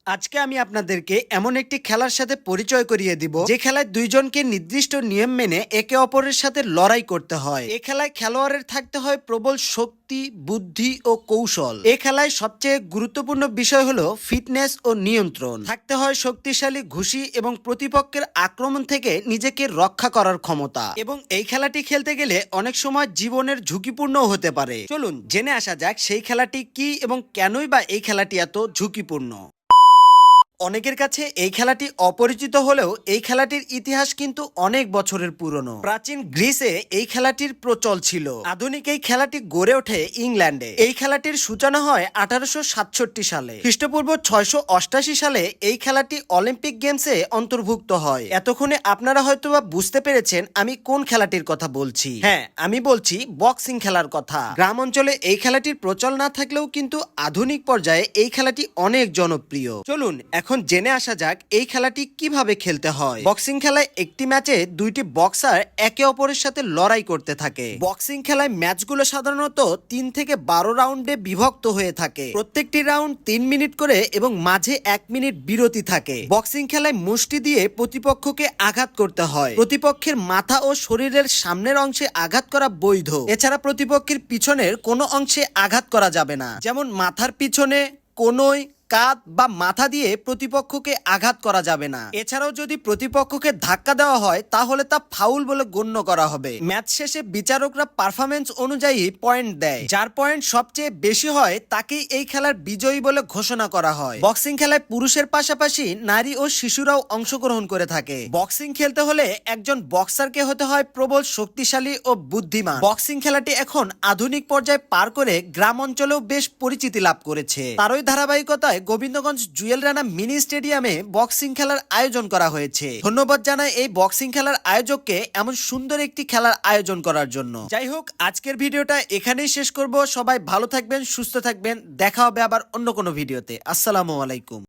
আজকে আমি আপনাদেরকে এমন একটি খেলার সাথে পরিচয় করিয়ে দিব যে খেলায় দুইজনকে নির্দিষ্ট নিয়ম মেনে একে অপরের সাথে লড়াই করতে হয়। এই খেলায় খেলোয়াড়ের থাকতে হয় প্রবল শক্তি, বুদ্ধি ও কৌশল। এই খেলায় সবচেয়ে গুরুত্বপূর্ণ বিষয় হলো ফিটনেস ও নিয়ন্ত্রণ। থাকতে হয় শক্তিশালী ঘুষি এবং প্রতিপক্ষের আক্রমণ থেকে নিজেকে রক্ষা করার ক্ষমতা। এবং এই খেলাটি খেলতে গেলে অনেক সময় জীবনের ঝুঁকিপূর্ণ হতে পারে। চলুন জেনে আসা যাক সেই খেলাটি কি এবং কেনই বা এই খেলাটি এত ঝুঁকিপূর্ণ। অনেকের কাছে এই খেলাটি অপরিচিত হলেও এই খেলাটির ইতিহাস কিন্তু অনেক বছরের পুরনো। প্রাচীন গ্রিসে এই খেলাটির প্রচল ছিল। আধুনিক এই খেলাটি গড়ে ওঠে ইংল্যান্ডে। এই খেলাটির সূচনা হয় 1867 সালে। খ্রিস্টপূর্ব 688 সালে এই খেলাটি অলিম্পিক গেমসে অন্তর্ভুক্ত হয়। এতক্ষণে আপনারা হয়তোবা বুঝতে পেরেছেন আমি কোন খেলাটির কথা বলছি। হ্যাঁ, আমি বলছি বক্সিং খেলার কথা। গ্রাম অঞ্চলে এই খেলাটির প্রচল না থাকলেও কিন্তু আধুনিক পর্যায়ে এই খেলাটি অনেক জনপ্রিয়। চলুন এখন জেনে আসা যাক এই খেলাটি কিভাবে খেলতে হয়। বক্সিং খেলায় একটি ম্যাচে দুইটি বক্সার একে অপরের সাথে লড়াই করতে থাকে। বক্সিং খেলায় ম্যাচগুলো সাধারণত 3 থেকে 12 রাউন্ডে বিভক্ত হয়ে থাকে। প্রত্যেকটি রাউন্ড 3 মিনিট করে এবং মাঝে 1 মিনিট বিরতি থাকে। বক্সিং খেলায় মুষ্টি দিয়ে প্রতিপক্ষকে আঘাত করতে হয়। প্রতিপক্ষের মাথা ও শরীরের সামনের অংশে আঘাত করা বৈধ। এছাড়া প্রতিপক্ষের পিছনের কোনো অংশে আঘাত করা যাবে না, যেমন মাথার পিছনে, কোনোই, কাঁধ বা মাথা দিয়ে প্রতিপক্ষকে আঘাত করা যাবে না। এছাড়াও যদি প্রতিপক্ষকে ধাক্কা দেওয়া হয় তাহলে তা ফাউল বলে গণ্য করা হবে। ম্যাচ শেষে বিচারকরা পারফরম্যান্স অনুযায়ী পয়েন্ট দেয়। যার পয়েন্ট সবচেয়ে বেশি হয় তাকেই এই খেলার বিজয়ী বলে ঘোষণা করা হয়। বক্সিং খেলায় পুরুষের পাশাপাশি নারী ও শিশুরাও অংশগ্রহণ করে থাকে। বক্সিং খেলতে হলে একজন বক্সারকে হতে হয় প্রবল শক্তিশালী ও বুদ্ধিমান। বক্সিং খেলাটি এখন আধুনিক পর্যায়ে পার করে গ্রাম অঞ্চলেও বেশ পরিচিতি লাভ করেছে। তারই ধারাবাহিকতায় গোবিন্দগঞ্জ জুয়েল রানা মিনি স্টেডিয়ামে বক্সিং খেলার আয়োজন করা হয়েছে। ধন্যবাদ জানাই এই বক্সিং খেলার আয়োজককে এমন সুন্দর একটি খেলার আয়োজন করার জন্য। যাই হোক, আজকের ভিডিওটা এখানেই শেষ করব। সবাই ভালো থাকবেন, সুস্থ থাকবেন। দেখা হবে আবার অন্য কোনো ভিডিওতে। আসসালামু আলাইকুম।